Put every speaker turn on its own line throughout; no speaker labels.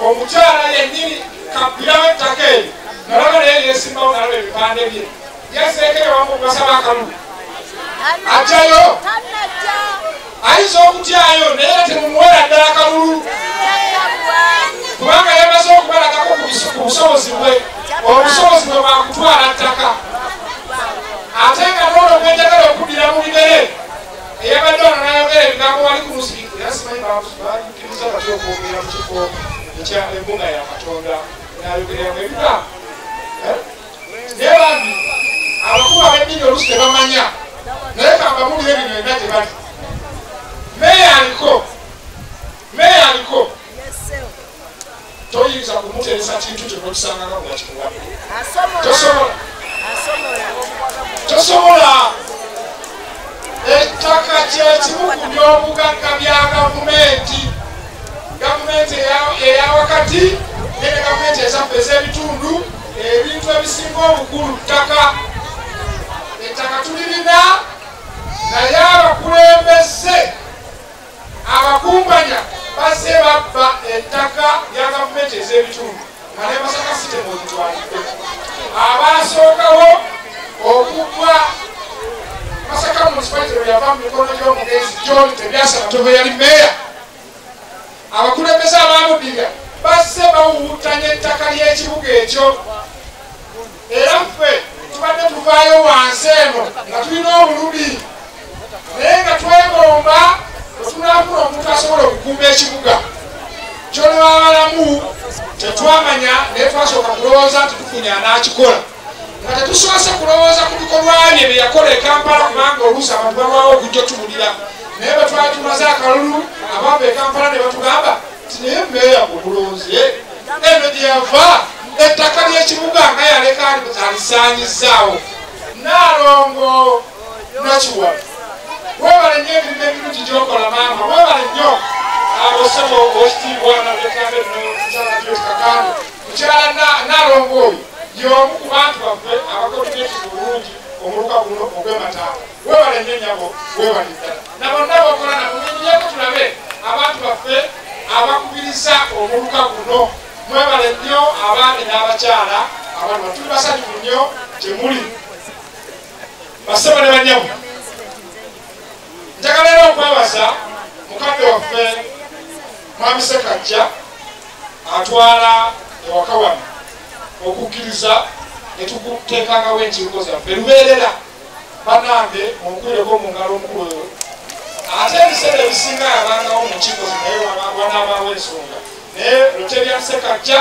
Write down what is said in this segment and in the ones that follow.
omukyala yennyini kabbirawo ettaka eryo nalaba naye yeesimbawo nalaba ebipande bye yaseekere wamu basaba akalulu ajjayo ayinza okutyayo naye nga temumuwera ddala akalulu kubanga yamaze okubalagako ku busobozi bwe obusobozi bwe bwakutwala ttaka ate nga noolo bwenjagala okuddira mu bigere eyabadde ono nayogera ebigambo wali ku musiki era simanyi bayukiriza batya okwogera mu kifo ekya embuga ya katonda nayogereramu ebigambo naye bambi abakuba b'eddiini oluusi tebamanya naye kambamulire bino ebya tebali meeya aliko toyinza kumuteresa kintu kyonokisanganga bwakikuwadde tosobola ettaka kyekimu ku byobugagga bya gavumenti eyawakati ne gavumenti ezaffe ez'ebitundu ebintu ebisinga obukulu ttaka ettaka tulirina naye abakulembeze abakumpanya bazze babba ettaka lya gavumenti ez'ebitundu nga ne Masaka City mwezitwalidde abaasookawo okugwa Masaka municipality lwe yava mu mikono gy'omugenzi John Tebyasa Matovu yali meeya abakulembeze abaamuddiga bazze bawuutanya ettaka ly'ekibuga ekyo era ffe tubadde tuvaayo wansi eno nga tulina obulumi naye nga twegomba wetunaafuna omuntu asobola okukuuma ekibuga kyonewabalamu tetwamanya naye twasooka kulowooza nti tufunye anaakikola nga tetusoose kulowooza ku bikolwa bye bye yakola e Kampala kubanga oluusi abantu balwawo okujja tubulira naye bwe twali tumaze akalulu abava e Kampala ne batugamba nti naye mmeeya omulonzi eno gye yava ettaka ly'ekibuga nga yaleka alisaanyizaawo Naalongo Nakiwala webale nnyo emirimu emilungi gy'okola maama webale nnyo abosebo ekitiibwa nabekambe kakando mukyala Naalongo oyo y'omu ku bantu baffe abakolimenti bulungi omuluka guno ogw'Emataba webale nnyo nyabo webale ddala na bonna bokola namunyinyieko tulabe abantu baffe abakubiriza omuluka guno mwebale nnyo abaami n'abakyala abantu batuli basanyufu nnyo gyemuli basebo ne banyabo njagala era okwebaza mukadde waffe Mwami Ssekajja atwala ewaka wano okukkiriza ne tukuteekangawo enkiiko zaffe lubeerera bannange munkwireko mu ngalo omukulu oyo ate ebiseera ebisinga yabangawo mu nkiiko zinaye wanaabaawo ensonga naye Lotebya Ssekajja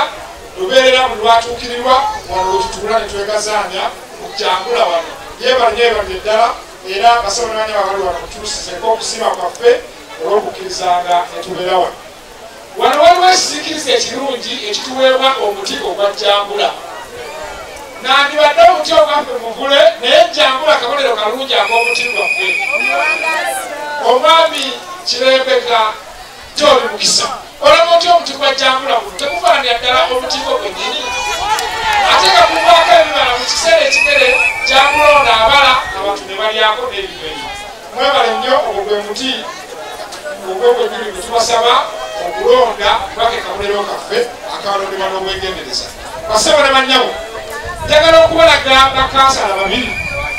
lubeerera buli lwatuukirirwa wano lwetutuula ne twegazaanya mu Jangula wano yeebale ddala era basaba nanya babali wano kutuusizeeko okusiima kwaffe olw'okukkirizanga ne tubeera wano waliwo ekisiikiriza ekirungi ekituweebwa omuti ogwa Jangula nandibadde omuti ogwaffe muvule naye Jangula kabonero kalungi ak'omuti gwaffe omwami Kirembeka John Mukisa olaba otya omuti gwa Jangula guno tegufaanira ddala omuti gwo gwennyini ate nga guvaako ebibala mu kiseera ekigere Jangula ono abala abantu ne balyako n'ebimeri mwebale nnyo ogwo gwe muti ogwo gwennyini gwe tubasaba okulonda kubaka ekabonero kaffe akalondebwa n'obwegendereza basebo ne bannyabo njagala okubalaga bakansala babiri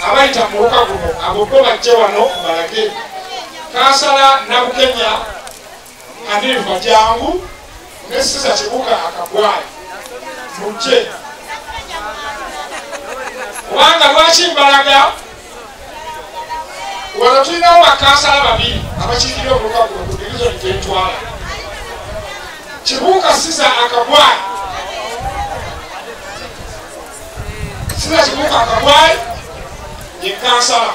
abayita mu luka guno abo bo bajje wano balage kansala Nabukenya Andiva jangu ne Siza Kibuga akagwayo mujje kubanga lwaki mbalaga wano tulinawo bakansala babiri abakiikirira omuluka guno ku divisioni gyentwala Kibuga Siza akagwayo Siza Kibuga akagwayo ye kansala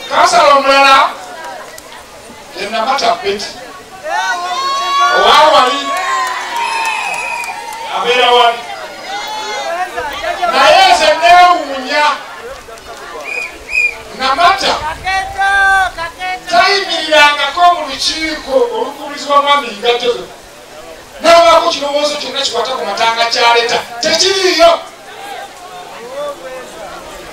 kansala omulala ye Namata Betty owawali abeera wali naye nze neewuunya Namata tayimirirangako mu lukiiko olukubirizibwa mwami Joseph nabaako kirowoozo kyonna kikwata ku matanga kyaleeta tekiriiyo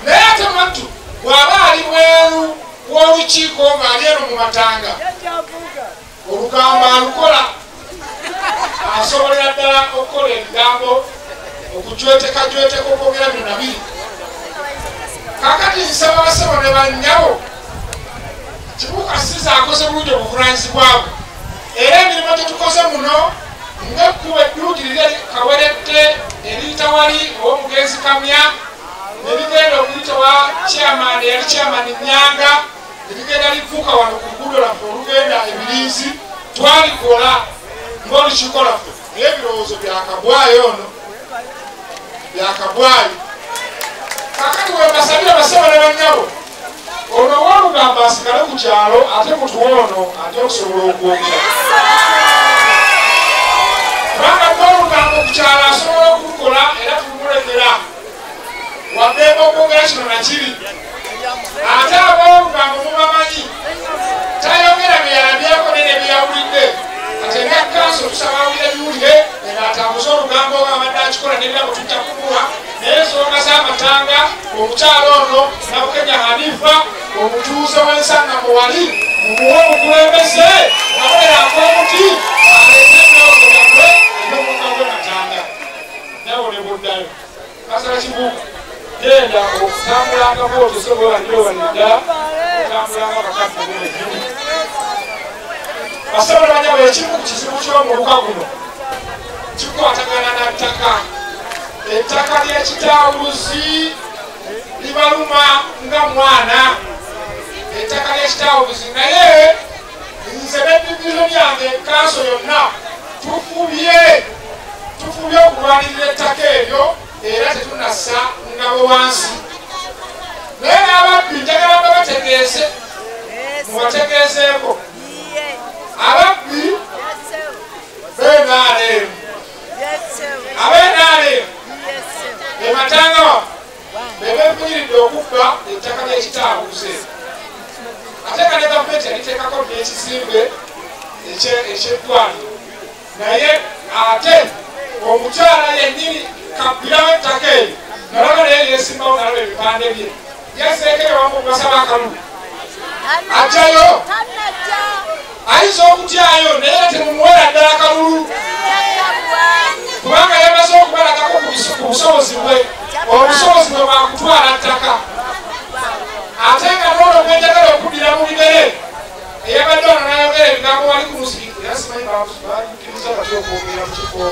naye ate mattu bw'aba ali bweru w'olukiiko ng'ali eno mu Matanga olugambo alukola asobolera ddala okukola ebigambo okujwetekajweteka okwogera byonna biri. Kakati nsaba basebo ne bannyabo Kibuga Cissy akoze bulungi obuvunaanyizibwa bwe era emirimu gye tukoze muno ng'ekkuba eddugirira kaweredde eriyita wali ow'omugenzi Kamya ne ligenda okuyita wa chairman eyali chairman Nyanga ne ligenda livuka wano ku luguudo lwaffe olugenda Ebirinzi twalikola ng'olukiiko lwaffe naye ebirowoozo byakabwayo ono byakabwayo. Kakati bwe mbasabira basaba ne bannyabo ono ow'olugamba asigale ku kyalo ate mutuwono ate okusobola okwogera kubanga n'olugamba ku kyalo asobola okukola era tulumulekera wabbeemu okwogera kino nakiri ate ab'olugamba mubamanyi tayogera byeyalabyeko nene byeyawulidde ate nga kanso tusaba awulire biwulire ng'atambuza olugambo ng'abadde akikola n'ebirabo tujja kumuwa naye ensonga z'Amatanga omukyalo ono Nabukenya Hanifa omutuuze w'ensanga muwali mumuwe omukulembeze nabonerako omuti aleete ennoozo yammwe eby'omwaka gw'Ematanga nawe ne buddayo kasala Kibuga genda okutambulangako otusobe walirobalidda okutambulanga bakadde bwebiri basaba ne banyabo ekimu ku kizibu ky'omuluka guno kikwatagana na ttaka. Ettaka ly'ekitawuluzi libaluma nga mwana ettaka ly'ekitawuluzi naye nze n'eddibiro lyange kanso yonna tufubye okulwanirira ettaka eryo era tetunassa ngabo wansi naye n'ababbi njagala babategeeze mubategeezeeko ababbi b'enaaleemu ab'enaaleemu Ematanga wa bebeefiiridde okubba ettaka ly'ekitawuluzi ate nga ne gavumenti yaliteekako n'ekizimbe eky'eddwaliro naye ate omukyala yennyini kabbira w'ettaka eryo nalaba naye yeesimbawo nalaba ebipande bye yeseekere wamu basaba akalulu ajjayo ayinza okutyayo naye temumuwera ddala akalulu kubanga yamaze okubalagako ku busobozi bwe obusobozi bwe bwakutwala ttaka ate nga n'olwo bwenjagala okuddira mu bigere eyabadde ono n'ayogera ebigambo wali ku musiki era simanyi bakkiriza batya okwogera mu kifo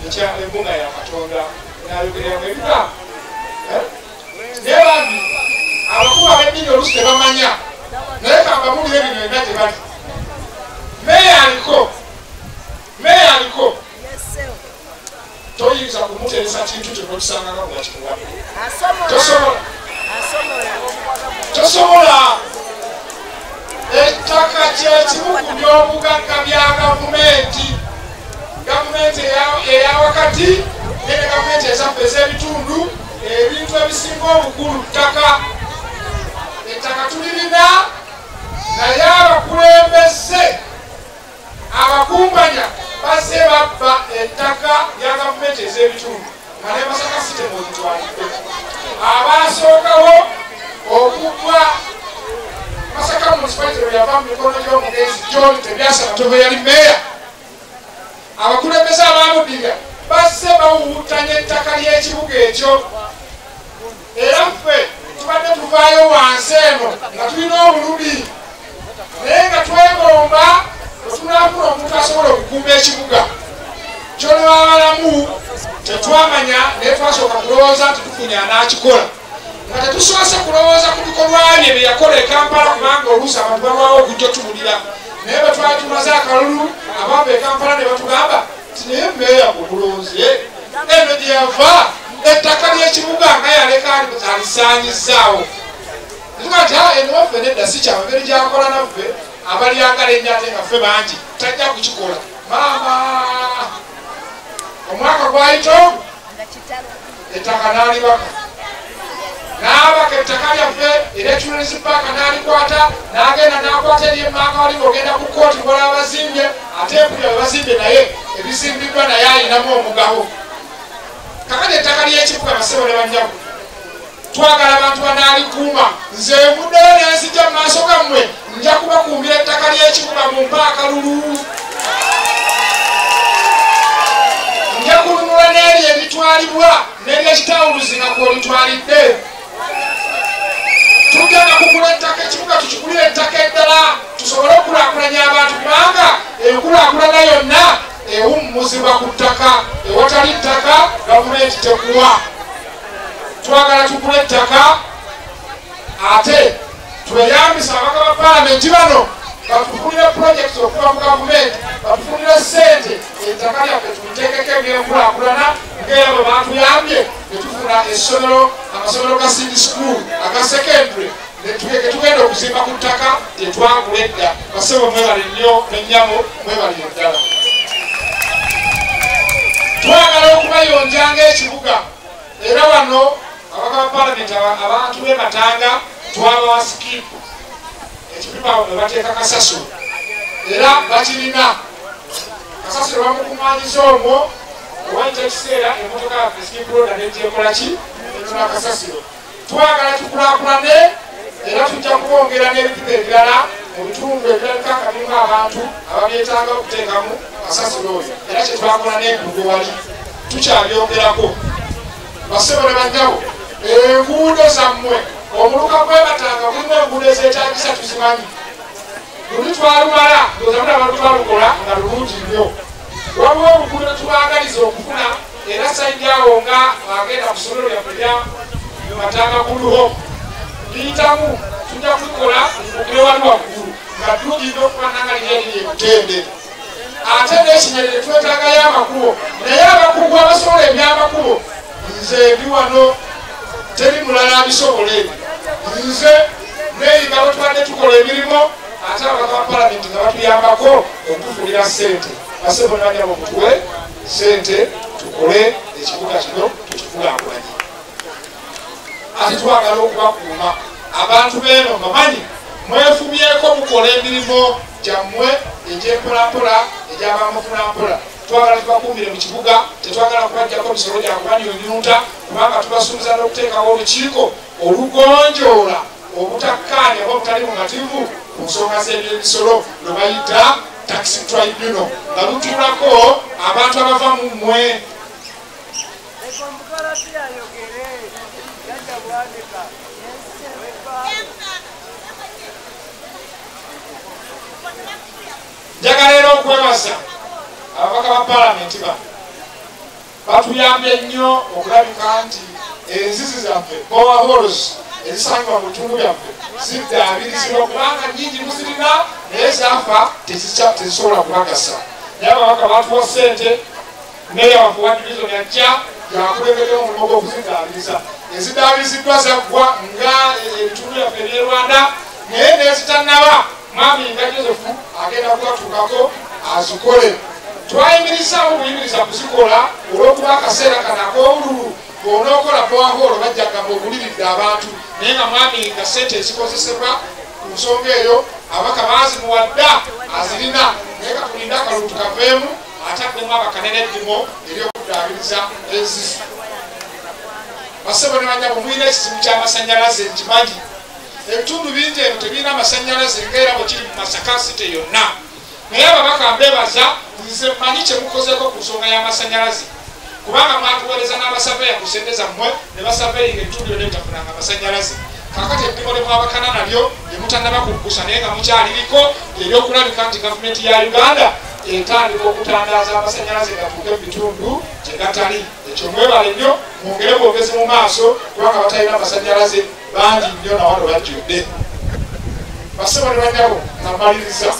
ekya embuga ya Katonda n'ayogereramu ebigambo naye bambi abakulu ab'eddiini oluusi tebamanya naye kambamulire bino byonna gye bali meeya aliko toyinza kumuteresa kintu kyonotusanganga mwakikuwadde tosobola ettaka kyekimu ku by'obugagga bya gavumenti eyawakati nene gavumenti ezaffe ez'ebitundu ebintu ebisinga obukulu ttaka ettaka tulirina naye abakulembeze abakumpanya bazze babba ettaka lya gavumenti ez'ebitundu nga ne Masaka City mwegitwalidde abaasookawo okugwa Masaka municipality lwe yava mu mikono gy'omugenzi John Tebyasa Matovu yali meeya abakulembeze abaamuddirira bazze bawuutanya ettaka ly'ekibuga ekyo era ffe tubadde tuvaayo wansi eno nga tulina obulubi naye nga twegomba wetunaafuna omuntu asobola okukuuma ekibuga kyolwabalamu tetwamanya naye twasooka kulowooza nti tufunye anaakikola nga tetusoose kulowooza ku bikolwa bye bye yakola e Kampala kubanga oluusi abantu balwawo okujja otubulira naye bwe twali tumaze akalulu abava e Kampala ne batugamba nti naye mmeeya omulunzi eno gye yava ettaka ly'ekibuga nga yaleka alisaanyizaawo tuga nti eno waffe nedda si kyawe engeri gyakola naffe abalyagala ennyo ate nga ffe bangi tajja kukikola maama omwaka gwayita ogwo ettaka n'alibaka n'abaka ettaka lyaffe ery'ekyulirizi paaka n'alikwata n'agenda n'akwata ery'emmanga wali ng'ogenda ku kooti ngola abazimbye ate empulira bwe bazimbye naye ebizimbiddwa naye alinamu omugabo kakati ettaka ly'ekibuga basebo ne bannyabo twagala abantu banaalikuuma nze muddeyo nenzija mu maaso gammwe nja kubakuumira ettaka ly'ekibuga mu mpaakalulu nja kulunula n'eri eritwalibwa n'eryekitawuluzi nga kwolitwalidde tujjaga kugula ettaka ekibuga tukigulira ettaka eddala tusobole okulaakulanya abantu kubanga enkulaakulana yonna ewummuzibwa ku ttaka ewatali ttaka gavumenti tekuwa twagala tugula ettaka ate tweyambisa abaka ba palamenti bano batufunire projekiti okuva mu gavumenti batufunire sente ettaka lyaffe tuliteekeko ebyenkulaakulana ngaera bwe batuyambye netufuna essomero amasomero ga sindi school aga secondary netugenda okuzimba ku ttaka tetwagula edda basebo mwebale nnyo nennyamo mwebalire ddala twagala okubayonjanga ekibuga era wano abaka ba palamenti abantu bematanga twabawa sikipu ekipima we bateeka kasasiro era bakirina kasasiro bamukumanyiza omwo owaita ekiseera emotoka yaffe sikipu roda negyekolaki etuna kasasiro twagala tukulaakulane era tujja kubongera n'ebipimo ebirala mu bitundu ebirabika nga birimu abantu ababyetanga okuteekamu kasasiro oyo era kyetwakola n'enguudo wali tukyabyongerako basebo ne banyabo enguudo zammwe omuluka gwebatanga mulimu enguudo ezeetagisa tuzimanyi luli twalumala ndozamu abantu twalukola nga lulungi nnyo waliwo obuguudo tubangaliza okufuna era sayidi awo nga agenda ku ssomero lyaffe lya matanga kuluho liyitamu tujja kukola okule wali waggulu nga tulugirira okufananga liryeriri ebutende ate n'ekinyerere twetagayo amakubo naye abakugu abasobola ebyamakubo nze ndi wano teri mulala abisobole nze neyinga batubadde tukola emirimu ate abaka ba palamenti nga batuyambako okutufunira sente basebo nabanyabo mutuwe sente tukole ekibuga kino tukikulaakulanye ate twagala okubakuuma abantu beeno bamanyi mwefumyeko mukola emirimu gyammwe egyempolampola egyabamufunampola twagala tubakuumire mu kibuga tetwagala kubajjako bisolo gyakubanyonyunta kubanga tubasuubiza n'okuteekawo olukiiko olugonjoola obutakkaanya oba obutali mumativu ku nsonga z'ebyebisolo lwe bayita taxi tribunal nga lutuulako abantu abava mu mmwe njagala era okwebaza ababaka ba palamenti bano batuyambye nnyo okulabika nti enzizi zaffe bowaholos ezisangibwa mu bitundu byaffe ziddaabirizibwa kubanga nyingi muzirina naye zaafa tezisobola kubagasa naye ababaka batuwa sente meya waffe wa divisioni ajja yakulemedde omulimu gw'okuziddaabiriza eziddabiriziddwa zaggwa nga ebitundu byaffe eby'e Rwanda naye nezitannaba mwami nga Joseph agenda kubatuukako azikole twayimirizaawo obuyimiriza kuzikola olw'okuba akaseera kana ak'obululu bw'onookola bwaholo bajjagamba obuliridde abantu naye nga mwami nga sente ezikozesebwa ku nsonga eyo abaka baazimuwadda azirina naye katulinda akalulu tukaveemu ataddemu abakanene eddimo ery'okuddaabiriza enzizi basebo ne banyabo mulina ekizibu ky'amasannyalaze nkimanyi ebitundu bingi eno tebirina amasannyalaze ngaera bwe kiri mu Masaka site yonna naye ababaka mbebaza nze mmanyi kyemukozeko ku nsonga y'amasannyalaze kubanga mwatuweereza n'abasaveya ku sente zammwe ne basaveeringa ebitundu byonna ebitafunanga amasannyalaze kakati eddimo lye mwabakana nalyo lye mutannaba kuggusa naye nga mukyaliriko eryokulabika nti gavumenti ya Uganda etandika okutandaaza amasannyalaze gatuuke mu bitundu gye gatali ekyo mwebale nnyo mwongere bwogezi mu maaso kubanga batalina amasannyalaze bangi nnyo nawano bajjudde basebo ne banyabo namaliriza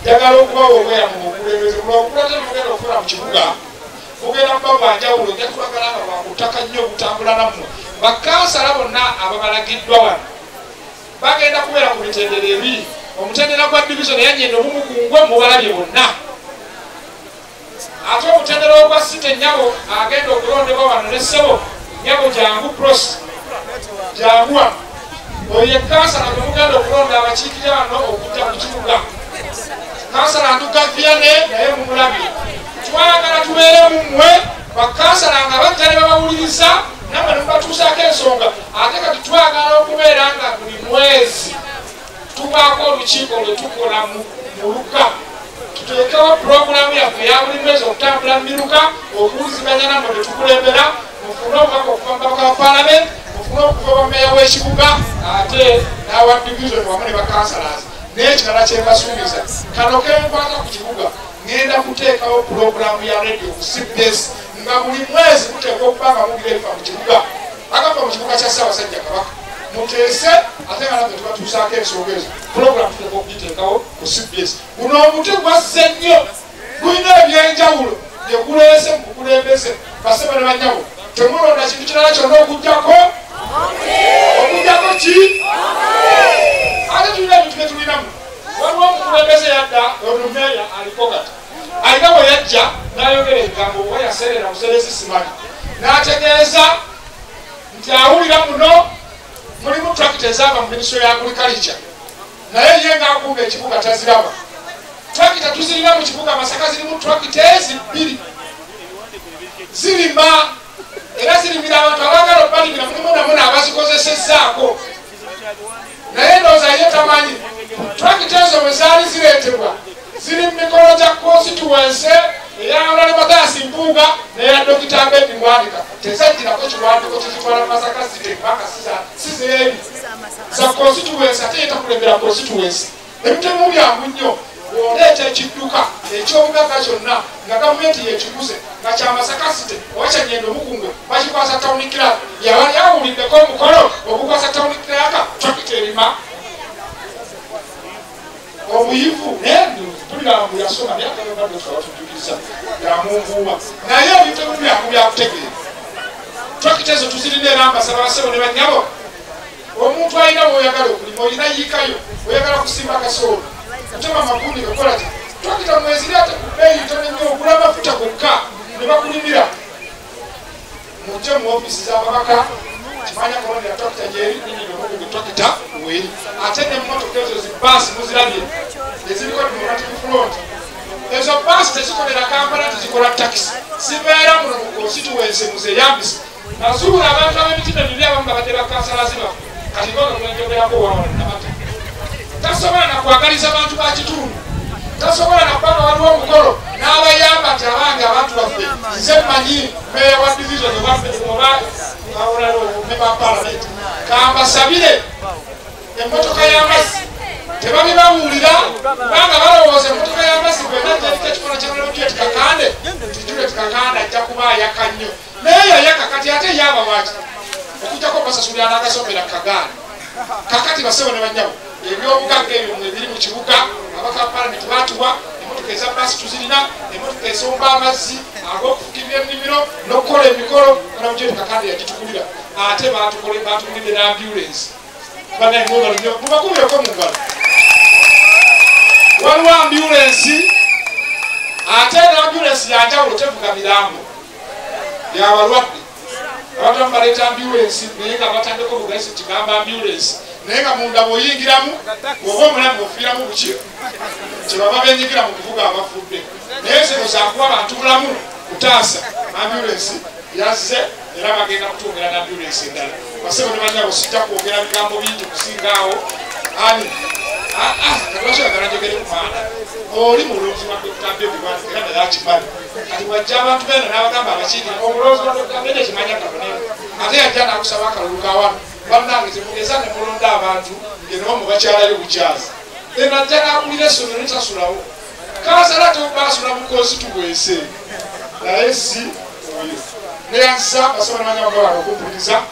njagala okubawa obweramu obukulembeze bulwakulate mugenda okufuna mu kibuga mugenda kuba bwanjawulo ojja tulagala nga bwakutaka nnyo okutambula nammwe bakansala bonna ababalagiddwa wano bagenda kubeera ku mitendera ebiri omutendera gwa divisioni yanyenda omumukungwe mubalabye bonna ate omutendera ogwa site nyabo agenda okulondebwa wano ne ssebo nyabo jangu pros jangu wano oyo ekansala temugenda okulonda abakiikirira wano okujja ku kibuga kansala nduga Vianney naye mumulabye twagala tubeere mummwe bakansala nga bajja ne babawuliriza namwe nemubatuusaako ensonga ate kati twagala okubeera nga buli mwezi tubaako olukiiko lwe tukola mu luka tuteekewo puroguramu yaffe ya buli mwezi okutambula mu miruka okuwuliziganya nammwe betukulembera mufune obubaka okuva mu babaka ba paalamenti mufune okuva bameeya w'ekibuga ate n'awa division wamu ne bakansalas n'ekirala kyembasuubiza kano kenkwata ku kibuga ngenda kuteekawo puroguramu ya radio ku CBS nga buli mwezi muteekwa okuba nga mugira ebifa mu kibuga agava mu kibuga kya Ssaabasajja Kabaka muteese ate nga naffe tubatuusaako ensonga ezo puroguramu tuteekwa okugiteekawo ku CBS guno omuti gwasse nnyo gulina ebyenjawulo bye guleese mu bukulembeze basebe ne banyabo temulonda kintu kirala kyonna okugjako ki ate tulina ebintu bye tulinamu waliwo omukulembeze yadda olumeeya aliko kati alina bwe yajja n'ayogera ebigambo oba yaserera museresi simanyi n'ategeeza nti awulira muno mulimu tractor ezaava mu minisitule ya agriculture naye ye ng'akumba ekibuga taziraba tractor tuzirina mu kibuga Masaka zirimu tractor ezibbiri zirima era zirimira abantu abagala okubalimira mulimu namuna abazikozesezzaako naye ndowooza ye tamanyi tractor ezo bwe zaali zireetebwa ziri mu mikono gya constituency eya Honorable Mathias Mpuuga n'eya Dr. Mbedi Mwandika tezajjirako kiwandiko kizitwala Masaka zitembaka sizeeri za constituency ate yetakulembera constituency ebitemu byangu nnyo bw'oleeta ekidduka eky'obugagga kyonna nga gavumenti yekiguze nga kya Masaka City oba kya Nnyendo Mukungwe bakikwasa town clerk yawali awuliddeko omukolo ogukwasa town clerk tractor erima obuyivu tulirambu yasoma myaka yobadde tujuliza yamunguwa naye ebintu ebimu byangu byakutegeera tractor ezo tuzirina era mbasaba basebo ne bannyabo omuntu alina bw'oyagala okulima olina yiikayo oyagala kusimba kasoolo kutema makundi gakola ti tractor mweziri ate ku bbeeyi ntono nnyo ogula amafuta gokka ne bakulimira mujje mu ofiisi z'ababaka kimanya kolonera tractor gyeri ninyini omukugu tractor weri ate n'emmotoka ezo zibbaasi muzirabye eziriko democratic front ezo bbaasi tezikolera Kampala tezikola takisi zibeera muno mu constituency muzeyambisa nazuula abantu ab'emitima emibi abamu nga badde bakansalazi baffe kati ngono mwenjogerako wawala namata tasobola nakwagaliza abantu ba kitundu tasobola nakwanga waliwo omukolo n'abayamba nti abange abantu baffe nze mmanyi meeya wa division oba member parliament kambasabire emmotoka y'amazzi tebabibabuulira kubanga balowooza emmotoka y'amazzi bwenajjaliko ekikono kya Juliet Kakande nti Juliet Kakande ajja kuba ayaka nnyo naye yayaka kati ate yaaba bwaki okujjako basasulira n'agasomera Kagaani kakati basebo ne bannyabo ebyobugagga ebyo ebiri mu kibuga abaka palamenti baatuwa emmotoka eza bbaasi tuzirina emmotoka esomba amazzi ag'okufukirira ennimiro n'okukola emikolo na Juliet Kakande yagitukulira ate baatugulidde n'ambulensi mubakubireko mu ngalo waliwo ambulensi ate n'ambulensi yanjawulo tevuga mirambo yabalwadde abantu abamu baleeta ambulensi naye nga batandeko bugaisi kigamba ambulensi naye nga munda bw'oyingiramu oba omulamu ofiiramu buki kyebaba benyigira mu kuvuga abafudde naye zino zakuwa abantu bulamu kutaasa ambulensi yazze era bagenda kutwogera n'ambulensi endala basebo ne banyabo sijja kwogera bigambo bingi kusingaawo ani kalwakiragala njogere ku maana oli mulunzi wa Dr. Mbedi Mwandika era naye akimanyi kati wajja abantu beno n'abagamba abakiikira omulonzi wa Dr. Mbedi ekimanya kabonero ate yajja n'akusaba akalulu kawano bannange temugeza ne mulonda abantu ngeno mubakyalayo bukyazi eno ajja n'akulira essomero litasulawo kansala tobasula mu constituency naye si oyo neyansa basaba ne banyabo nga bano okumpuliriza